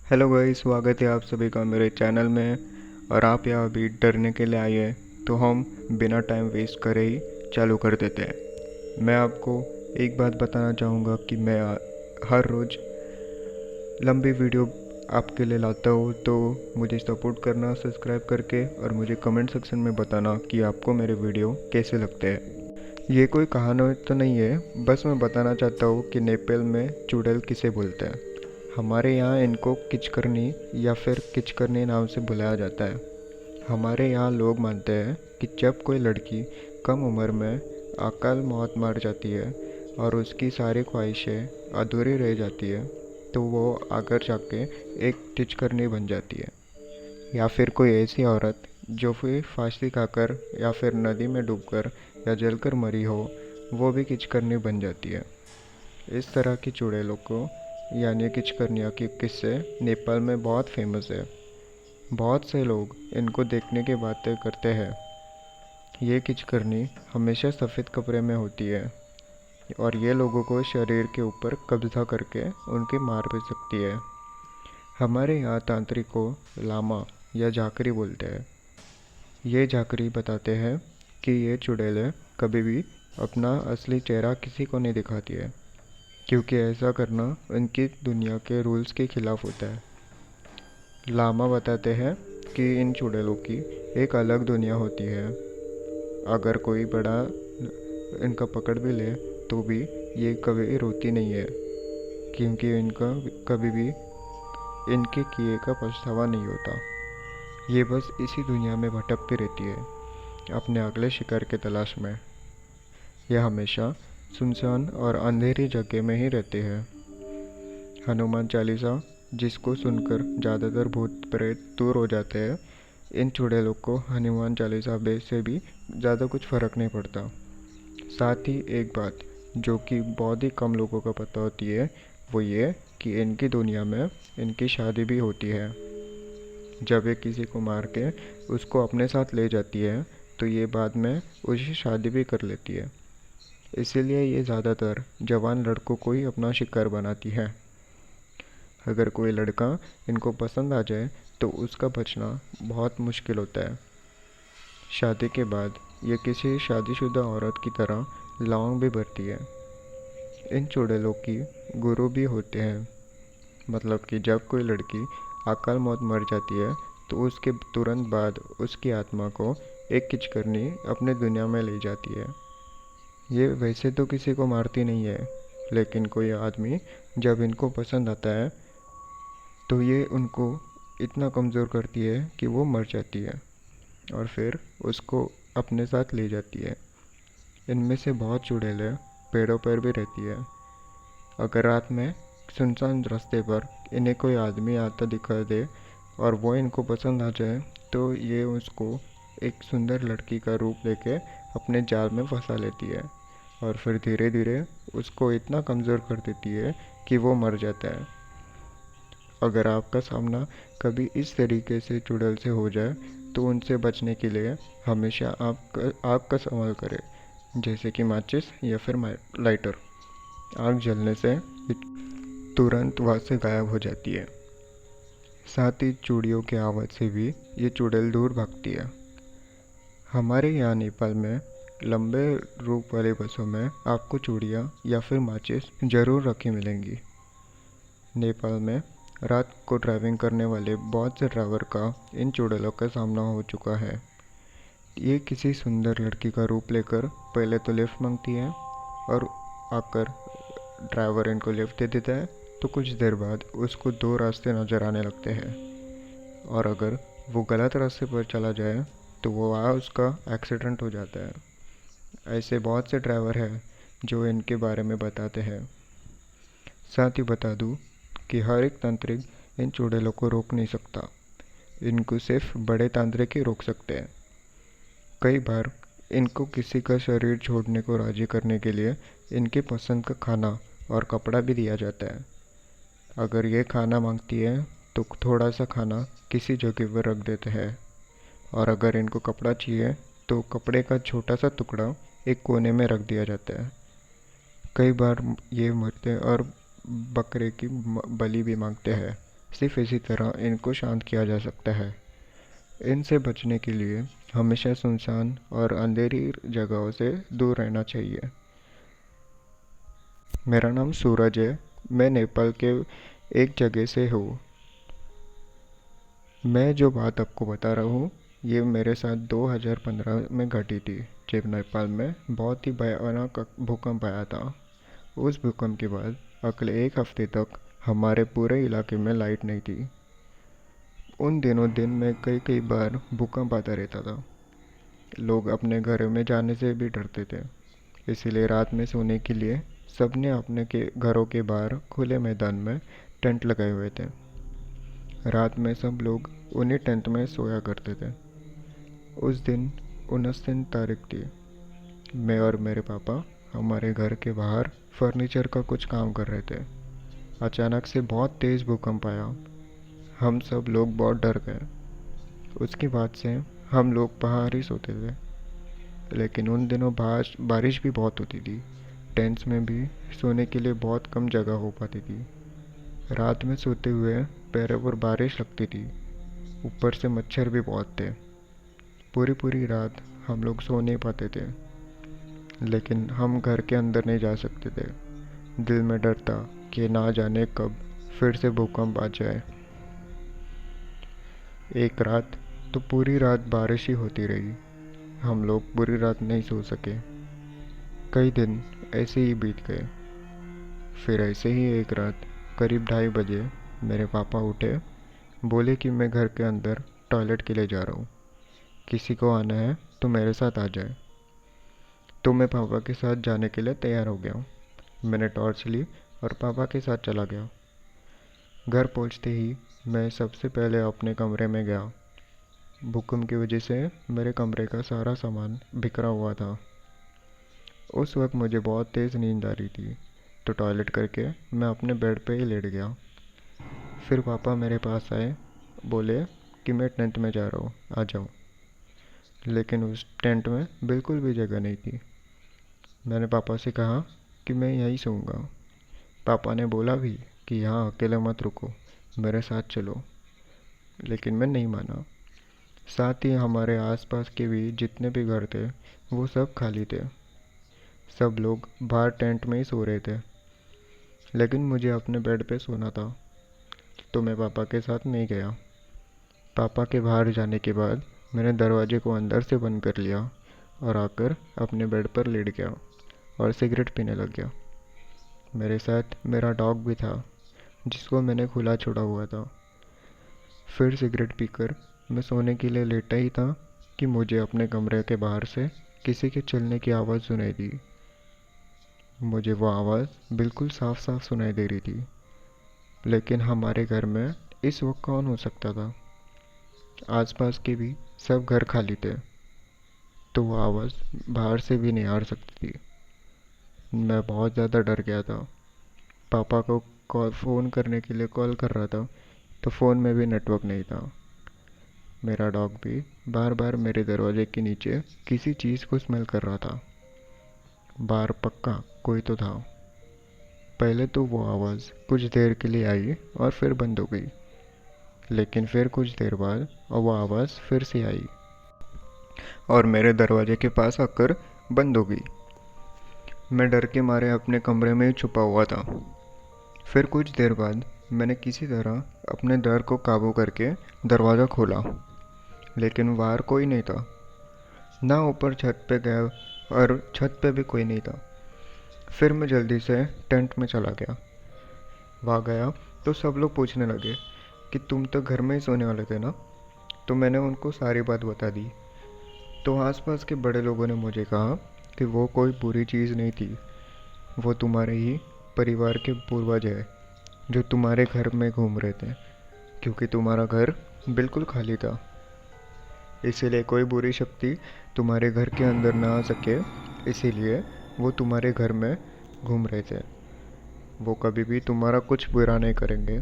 Hello guys, स्वागत है आप सभी का मेरे चैनल में। और आप यहाँ अभी डरने के लिए आए हैं तो हम बिना टाइम वेस्ट करे ही चालू कर देते हैं। मैं आपको एक बात बताना चाहूँगा कि मैं हर रोज़ लंबी वीडियो आपके लिए लाता हूँ, तो मुझे सपोर्ट करना सब्सक्राइब करके, और मुझे कमेंट सेक्शन में बताना कि आपको मेरे वीडियो कैसे लगते हैं। ये कोई कहानी तो नहीं है, बस मैं बताना चाहता हूँ कि नेपाल में चुड़ैल किसे बोलते हैं। हमारे यहाँ इनको किचकरनी या फिर किचकरनी नाम से बुलाया जाता है। हमारे यहाँ लोग मानते हैं कि जब कोई लड़की कम उम्र में अकाल मौत मर जाती है और उसकी सारी ख्वाहिशें अधूरी रह जाती है, तो वो आकर जाके एक टिचकरनी बन जाती है। या फिर कोई ऐसी औरत जो फिर फांसी खाकर या फिर नदी में डूबकर या जलकर मरी हो, वो भी किचकरनी बन जाती है। इस तरह की चुड़ैलों को यानी किचकरनिया के किस्से नेपाल में बहुत फेमस है। बहुत से लोग इनको देखने की बातें करते हैं। ये किचकरनी हमेशा सफ़ेद कपड़े में होती है और ये लोगों को शरीर के ऊपर कब्जा करके उनके मार भी सकती है। हमारे यहाँ तांत्रिक को लामा या झाकरी बोलते हैं। ये झाकरी बताते हैं कि ये चुड़ैलें कभी भी अपना असली चेहरा किसी को नहीं दिखाती है, क्योंकि ऐसा करना उनकी दुनिया के रूल्स के खिलाफ होता है। लामा बताते हैं कि इन चुड़ैलों की एक अलग दुनिया होती है। अगर कोई बड़ा इनका पकड़ भी ले तो भी ये कभी रोती नहीं है, क्योंकि इनका कभी भी इनके किए का पछतावा नहीं होता। ये बस इसी दुनिया में भटकती रहती है, अपने अगले शिकार के तलाश में। यह हमेशा सुनसान और अंधेरी जगह में ही रहते हैं। हनुमान चालीसा जिसको सुनकर ज़्यादातर भूत प्रेत दूर हो जाते हैं, इन चुड़ैलों को हनुमान चालीसा से भी ज़्यादा कुछ फ़र्क नहीं पड़ता। साथ ही एक बात जो कि बहुत ही कम लोगों को पता होती है, वो ये कि इनकी दुनिया में इनकी शादी भी होती है। जब ये किसी को मार के उसको अपने साथ ले जाती है, तो ये बाद में उसे शादी भी कर लेती है। इसीलिए ये ज़्यादातर जवान लड़कों को ही अपना शिकार बनाती है। अगर कोई लड़का इनको पसंद आ जाए तो उसका बचना बहुत मुश्किल होता है। शादी के बाद ये किसी शादीशुदा औरत की तरह लौंग भी भरती है। इन चुड़ैलों की गुरु भी होते हैं, मतलब कि जब कोई लड़की अकाल मौत मर जाती है तो उसके तुरंत बाद उसकी आत्मा को एक किचकरनी अपने दुनिया में ले जाती है। ये वैसे तो किसी को मारती नहीं है, लेकिन कोई आदमी जब इनको पसंद आता है तो ये उनको इतना कमज़ोर करती है कि वो मर जाती है और फिर उसको अपने साथ ले जाती है। इनमें से बहुत चुड़ैलें पेड़ों पर भी रहती है। अगर रात में सुनसान रास्ते पर इन्हें कोई आदमी आता दिखा दे और वो इनको पसंद आ जाए, तो ये उसको एक सुंदर लड़की का रूप लेके अपने जाल में फंसा लेती है और फिर धीरे धीरे उसको इतना कमज़ोर कर देती है कि वो मर जाता है। अगर आपका सामना कभी इस तरीके से चुड़ैल से हो जाए, तो उनसे बचने के लिए हमेशा आग का इस्तेमाल करें, जैसे कि माचिस या फिर लाइटर। आग जलने से तुरंत वहाँ से गायब हो जाती है। साथ ही चूड़ियों की आवाज़ से भी ये चुड़ैल दूर भागती है। हमारे यहाँ नेपाल में लंबे रूप वाली बसों में आपको चूड़ियाँ या फिर माचिस ज़रूर रखी मिलेंगी। नेपाल में रात को ड्राइविंग करने वाले बहुत से ड्राइवर का इन चुड़ैलों का सामना हो चुका है। ये किसी सुंदर लड़की का रूप लेकर पहले तो लिफ्ट मांगती है और आकर ड्राइवर इनको लिफ्ट दे देता है, तो कुछ देर बाद उसको दो रास्ते नज़र आने लगते हैं और अगर वो गलत रास्ते पर चला जाए तो वो वहाँ उसका एक्सीडेंट हो जाता है। ऐसे बहुत से ड्राइवर हैं जो इनके बारे में बताते हैं। साथ ही बता दूँ कि हर एक तांत्रिक इन चुड़ैलों को रोक नहीं सकता। इनको सिर्फ बड़े तांत्रिक ही रोक सकते हैं। कई बार इनको किसी का शरीर छोड़ने को राज़ी करने के लिए इनके पसंद का खाना और कपड़ा भी दिया जाता है। अगर ये खाना मांगती है तो थोड़ा सा खाना किसी जगह पर रख देते हैं, और अगर इनको कपड़ा चाहिए तो कपड़े का छोटा सा टुकड़ा एक कोने में रख दिया जाता है। कई बार ये मरते और बकरे की बलि भी मांगते हैं। सिर्फ इसी तरह इनको शांत किया जा सकता है। इनसे बचने के लिए हमेशा सुनसान और अंधेरी जगहों से दूर रहना चाहिए। मेरा नाम सूरज है। मैं नेपाल के एक जगह से हूँ। मैं जो बात आपको बता रहा हूँ ये मेरे साथ 2015 में घटी थी, जब नेपाल में बहुत ही भयानक भूकंप आया था। उस भूकंप के बाद अगले एक हफ्ते तक हमारे पूरे इलाके में लाइट नहीं थी। उन दिनों दिन में कई कई बार भूकंप आता रहता था। लोग अपने घरों में जाने से भी डरते थे, इसीलिए रात में सोने के लिए सबने अपने के घरों के बाहर खुले मैदान में टेंट लगाए हुए थे। रात में सब लोग उन्हीं टेंट में सोया करते थे। उस दिन 29 तारीख थी। मैं और मेरे पापा हमारे घर के बाहर फर्नीचर का कुछ काम कर रहे थे। अचानक से बहुत तेज़ भूकंप आया। हम सब लोग बहुत डर गए। उसके बाद से हम लोग बाहर ही सोते थे। लेकिन उन दिनों बारिश भी बहुत होती थी। टेंट्स में भी सोने के लिए बहुत कम जगह हो पाती थी। रात में सोते हुए पैरों पर बारिश लगती थी। ऊपर से मच्छर भी बहुत थे। पूरी पूरी रात हम लोग सो नहीं पाते थे। लेकिन हम घर के अंदर नहीं जा सकते थे। दिल में डर था कि ना जाने कब फिर से भूकंप आ जाए। एक रात तो पूरी रात बारिश ही होती रही। हम लोग पूरी रात नहीं सो सके। कई दिन ऐसे ही बीत गए। फिर ऐसे ही एक रात करीब 2:30 बजे मेरे पापा उठे। बोले कि मैं घर के अंदर टॉयलेट के लिए जा रहा हूँ, किसी को आना है तो मेरे साथ आ जाए। तो मैं पापा के साथ जाने के लिए तैयार हो गया। मैंने टॉर्च ली और पापा के साथ चला गया। घर पहुँचते ही मैं सबसे पहले अपने कमरे में गया। भूकंप की वजह से मेरे कमरे का सारा सामान बिखरा हुआ था। उस वक्त मुझे बहुत तेज़ नींद आ रही थी, तो टॉयलेट करके मैं अपने बेड पे ही लेट गया। फिर पापा मेरे पास आए, बोले कि मैं टेंट में जा रहा हूँ, आ जाओ। लेकिन उस टेंट में बिल्कुल भी जगह नहीं थी। मैंने पापा से कहा कि मैं यहीं सोऊंगा। पापा ने बोला भी कि यहाँ अकेले मत रुको, मेरे साथ चलो। लेकिन मैं नहीं माना। साथ ही हमारे आसपास के भी जितने भी घर थे वो सब खाली थे। सब लोग बाहर टेंट में ही सो रहे थे। लेकिन मुझे अपने बेड पे सोना था, तो मैं पापा के साथ नहीं गया। पापा के बाहर जाने के बाद मैंने दरवाजे को अंदर से बंद कर लिया और आकर अपने बेड पर लेट गया और सिगरेट पीने लग गया। मेरे साथ मेरा डॉग भी था, जिसको मैंने खुला छोड़ा हुआ था। फिर सिगरेट पीकर मैं सोने के लिए लेटा ही था कि मुझे अपने कमरे के बाहर से किसी के चलने की आवाज़ सुनाई दी। मुझे वो आवाज़ बिल्कुल साफ साफ सुनाई दे रही थी। लेकिन हमारे घर में इस वक्त कौन हो सकता था? आसपास के भी सब घर खाली थे, तो वो आवाज़ बाहर से भी नहीं आ सकती थी। मैं बहुत ज़्यादा डर गया था। पापा को फ़ोन करने के लिए कॉल कर रहा था, तो फ़ोन में भी नेटवर्क नहीं था। मेरा डॉग भी बार बार मेरे दरवाजे के नीचे किसी चीज़ को स्मेल कर रहा था। बाहर पक्का कोई तो था। पहले तो वो आवाज़ कुछ देर के लिए आई और फिर बंद हो गई। लेकिन फिर कुछ देर बाद वो आवाज़ फिर से आई और मेरे दरवाजे के पास आकर बंद हो गई। मैं डर के मारे अपने कमरे में ही छुपा हुआ था। फिर कुछ देर बाद मैंने किसी तरह अपने डर को काबू करके दरवाज़ा खोला, लेकिन बाहर कोई नहीं था। ना ऊपर छत पे गया और छत पे भी कोई नहीं था। फिर मैं जल्दी से टेंट में चला गया। वहाँ गया तो सब लोग पूछने लगे कि तुम तो घर में ही सोने वाले थे ना। तो मैंने उनको सारी बात बता दी। तो आसपास के बड़े लोगों ने मुझे कहा कि वो कोई बुरी चीज़ नहीं थी, वो तुम्हारे ही परिवार के पूर्वज है जो तुम्हारे घर में घूम रहे थे, क्योंकि तुम्हारा घर बिल्कुल खाली था। इसीलिए कोई बुरी शक्ति तुम्हारे घर के अंदर ना आ सके, इसीलिए वो तुम्हारे घर में घूम रहे थे। वो कभी भी तुम्हारा कुछ बुरा नहीं करेंगे।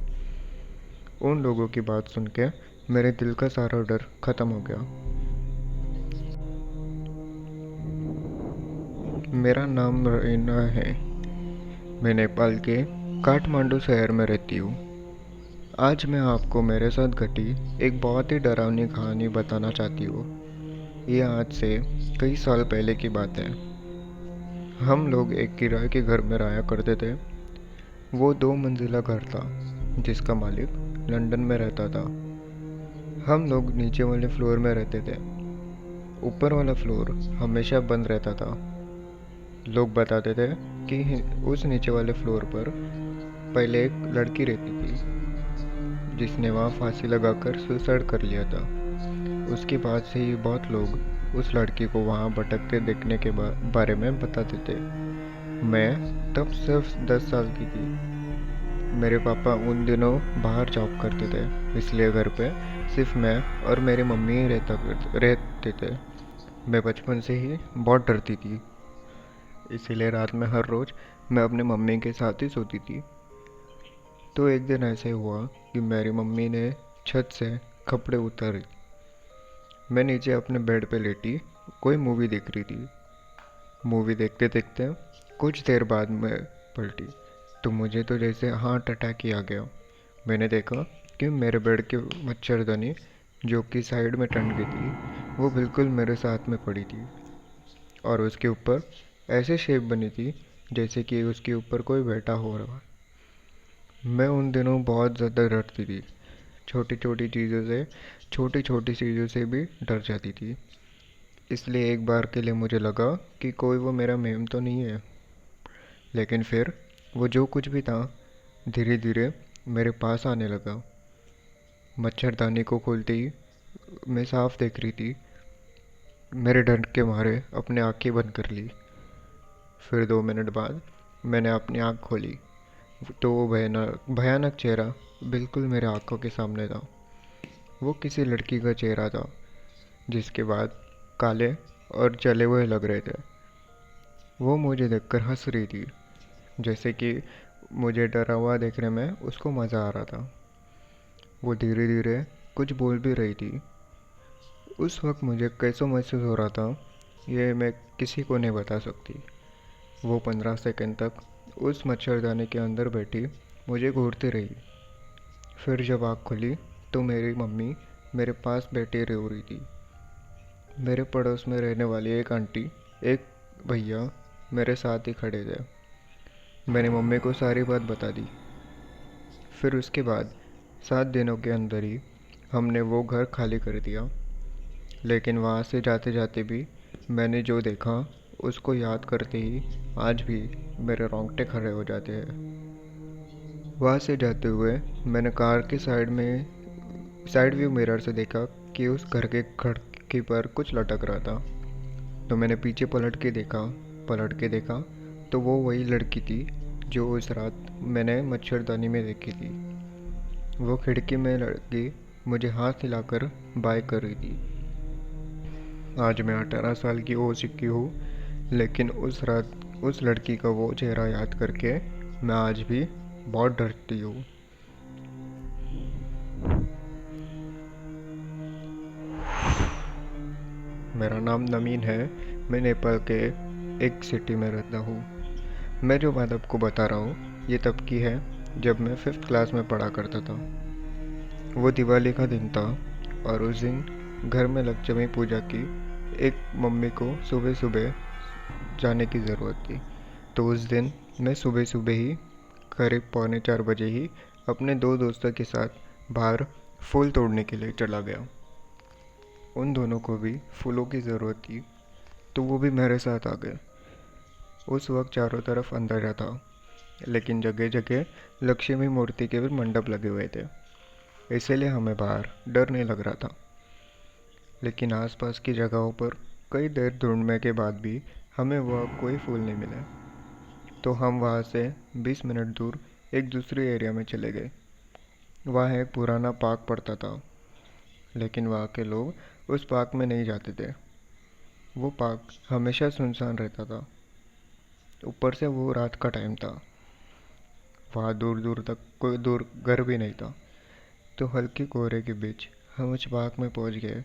उन लोगों की बात सुन के मेरे दिल का सारा डर ख़त्म हो गया। मेरा नाम रईना है। मैं नेपाल के काठमांडू शहर में रहती हूँ। आज मैं आपको मेरे साथ घटी एक बहुत ही डरावनी कहानी बताना चाहती हूँ। ये आज से कई साल पहले की बात है। हम लोग एक किराए के घर में रहा करते थे। वो 2 मंजिला घर था जिसका मालिक लंदन में रहता था। हम लोग नीचे वाले फ्लोर में रहते थे। ऊपर वाला फ्लोर हमेशा बंद रहता था। लोग बताते थे कि उस नीचे वाले फ्लोर पर पहले एक लड़की रहती थी जिसने वहाँ फांसी लगाकर सुसाइड कर लिया था। उसके बाद से ही बहुत लोग उस लड़की को वहाँ भटकते देखने के बारे में बताते थे। मैं तब सिर्फ 10 साल की थी। मेरे पापा उन दिनों बाहर जॉब करते थे, इसलिए घर पे सिर्फ मैं और मेरी मम्मी ही रहते थे। मैं बचपन से ही बहुत डरती थी, इसीलिए रात में हर रोज़ मैं अपने मम्मी के साथ ही सोती थी। तो एक दिन ऐसे हुआ कि मेरी मम्मी ने छत से कपड़े उतारे। मैं नीचे अपने बेड पे लेटी कोई मूवी देख रही थी। मूवी देखते देखते कुछ देर बाद मैं पलटी तो मुझे तो जैसे हार्ट अटैक ही आ गया। मैंने देखा कि मेरे बेड की मच्छरदानी जो कि साइड में टंग गई थी वो बिल्कुल मेरे साथ में पड़ी थी, और उसके ऊपर ऐसे शेप बनी थी जैसे कि उसके ऊपर कोई बैठा हो रहा। मैं उन दिनों बहुत ज़्यादा डरती थी। छोटी छोटी चीज़ों से भी डर जाती थी। इसलिए एक बार के लिए मुझे लगा कि कोई वो मेरा मेम तो नहीं है। लेकिन फिर वो जो कुछ भी था धीरे धीरे मेरे पास आने लगा। मच्छरदानी को खोलते ही मैं साफ देख रही थी। मेरे डर के मारे अपने आंखें बंद कर ली। फिर 2 मिनट बाद मैंने अपनी आंख खोली तो वो भयानक भयानक चेहरा बिल्कुल मेरे आंखों के सामने था। वो किसी लड़की का चेहरा था जिसके बाद काले और जले हुए लग रहे थे। वो मुझे देखकर हंस रही थी, जैसे कि मुझे डरा हुआ देखने में उसको मज़ा आ रहा था। वो धीरे धीरे कुछ बोल भी रही थी। उस वक्त मुझे कैसा महसूस हो रहा था ये मैं किसी को नहीं बता सकती। वो 15 सेकंड तक उस मच्छरदानी के अंदर बैठी मुझे घूरती रही। फिर जब आँख खुली तो मेरी मम्मी मेरे पास बैठी रो रही थी। मेरे पड़ोस में रहने वाली एक आंटी, एक भैया मेरे साथ ही खड़े थे। मैंने मम्मी को सारी बात बता दी। फिर उसके बाद 7 दिनों के अंदर ही हमने वो घर खाली कर दिया। लेकिन वहाँ से जाते जाते भी मैंने जो देखा उसको याद करते ही आज भी मेरे रोंगटे खड़े हो जाते हैं। वहाँ से जाते हुए मैंने कार के साइड व्यू मिरर से देखा कि उस घर के खिड़की पर कुछ लटक रहा था। तो मैंने पीछे पलट के देखा तो वो वही लड़की थी जो उस रात मैंने मच्छरदानी में देखी थी। वो खिड़की में लड़की मुझे हाथ हिलाकर बाय कर रही थी। आज मैं 18 साल की हो चुकी हूँ, लेकिन उस रात उस लड़की का वो चेहरा याद करके मैं आज भी बहुत डरती हूँ। मेरा नाम नमीन है। मैं नेपाल के एक सिटी में रहता हूँ। मैं जो बात आपको बता रहा हूँ ये तब की है जब मैं 5th क्लास में पढ़ा करता था। वो दिवाली का दिन था और उस दिन घर में लक्ष्मी पूजा की एक मम्मी को सुबह सुबह जाने की ज़रूरत थी। तो उस दिन मैं सुबह सुबह ही करीब पौने 4 बजे ही अपने 2 दोस्तों के साथ बाहर फूल तोड़ने के लिए चला गया। उन दोनों को भी फूलों की ज़रूरत थी तो वो भी मेरे साथ आ गए। उस वक्त चारों तरफ अंधेरा था, लेकिन जगह जगह लक्ष्मी मूर्ति के भी मंडप लगे हुए थे, इसीलिए हमें बाहर डर नहीं लग रहा था। लेकिन आसपास की जगहों पर कई देर ढूंढने के बाद भी हमें वह कोई फूल नहीं मिले। तो हम वहाँ से 20 मिनट दूर एक दूसरे एरिया में चले गए। वहाँ एक पुराना पार्क पड़ता था, लेकिन वहाँ के लोग उस पार्क में नहीं जाते थे। वो पार्क हमेशा सुनसान रहता था। ऊपर से वो रात का टाइम था। वहाँ दूर दूर तक कोई दूर घर भी नहीं था। तो हल्के कोहरे के बीच हम उस पार्क में पहुँच गए।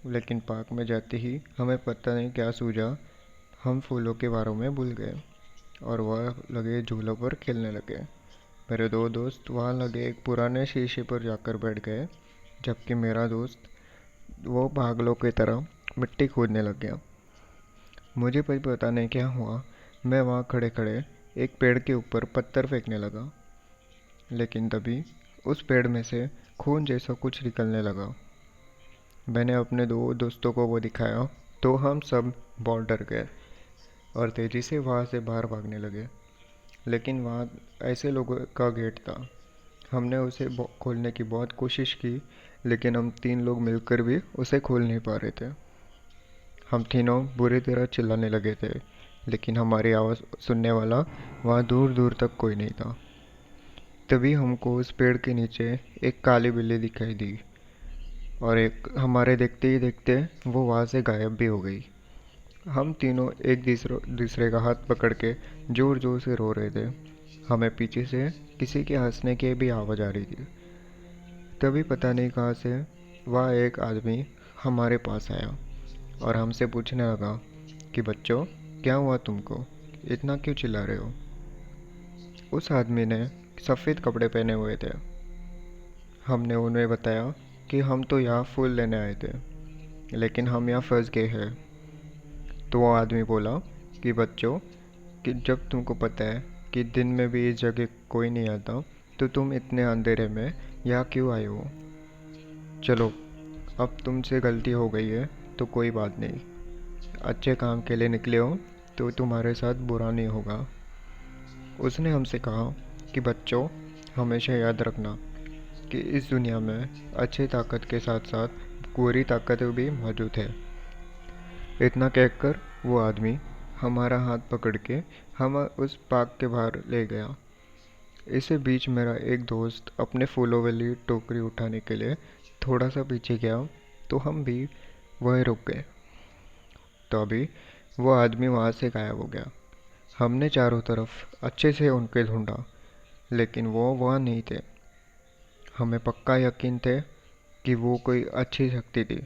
लेकिन पार्क में जाते ही हमें पता नहीं क्या सूझा, हम फूलों के बारे में भूल गए और वह लगे झूलों पर खेलने लगे। मेरे दो दोस्त वहाँ लगे एक पुराने शीशे पर जाकर बैठ गए, जबकि मेरा दोस्त वो पागलों की तरह मिट्टी खोदने लग गया। मुझे भी पता नहीं क्या हुआ, मैं वहाँ खड़े खड़े एक पेड़ के ऊपर पत्थर फेंकने लगा, लेकिन तभी उस पेड़ में से खून जैसा कुछ निकलने लगा। मैंने अपने दो दोस्तों को वो दिखाया तो हम सब बहुत डर गए और तेज़ी से वहाँ से बाहर भागने लगे। लेकिन वहाँ ऐसे लोगों का गेट था। हमने उसे खोलने की बहुत कोशिश की, लेकिन हम तीन लोग मिलकर भी उसे खोल नहीं पा रहे थे। हम तीनों बुरी तरह चिल्लाने लगे थे, लेकिन हमारी आवाज़ सुनने वाला वहाँ दूर दूर तक कोई नहीं था। तभी हमको उस पेड़ के नीचे एक काली बिल्ली दिखाई दी और एक हमारे देखते ही देखते वो वहाँ से गायब भी हो गई। हम तीनों एक दूसरे का हाथ पकड़ के ज़ोर ज़ोर से रो रहे थे। हमें पीछे से किसी के हंसने की भी आवाज़ आ रही थी। तभी पता नहीं कहाँ से वह एक आदमी हमारे पास आया और हमसे पूछने लगा कि बच्चों, क्या हुआ तुमको, इतना क्यों चिल्ला रहे हो। उस आदमी ने सफ़ेद कपड़े पहने हुए थे। हमने उन्हें बताया कि हम तो यहाँ फूल लेने आए थे, लेकिन हम यहाँ फंस गए हैं। तो वो आदमी बोला कि बच्चों, कि जब तुमको पता है कि दिन में भी इस जगह कोई नहीं आता, तो तुम इतने अंधेरे में यहाँ क्यों आए हो। चलो, अब तुमसे गलती हो गई है तो कोई बात नहीं, अच्छे काम के लिए निकले हो तो तुम्हारे साथ बुरा नहीं होगा। उसने हमसे कहा कि बच्चों, हमेशा याद रखना कि इस दुनिया में अच्छी ताकत के साथ साथ बुरी ताकत भी मौजूद है। इतना कहकर वो आदमी हमारा हाथ पकड़ के हम उस पार्क के बाहर ले गया। इसी बीच मेरा एक दोस्त अपने फूलों वाली टोकरी उठाने के लिए थोड़ा सा पीछे गया, तो हम भी वहीं रुक गए। तो अभी वो आदमी वहाँ से गायब हो गया। हमने चारों तरफ अच्छे से उनके ढूंढा, लेकिन वो वहाँ नहीं थे। हमें पक्का यकीन थे कि वो कोई अच्छी शक्ति थी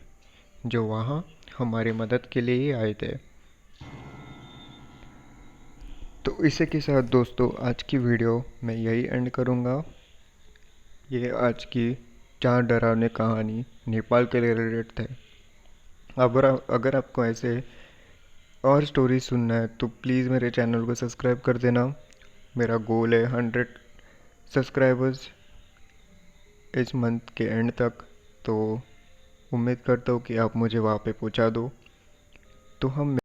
जो वहाँ हमारी मदद के लिए ही आए थे। तो इसी के साथ दोस्तों, आज की वीडियो मैं यही एंड करूँगा। ये आज की 4 डरावनी कहानी नेपाल के रिलेटेड थे। अगर आपको ऐसे और स्टोरी सुनना है तो प्लीज़ मेरे चैनल को सब्सक्राइब कर देना। मेरा गोल है 100 सब्सक्राइबर्स इस मंथ के एंड तक, तो उम्मीद करता हूँ कि आप मुझे वहाँ पे पहुँचा दो। तो हम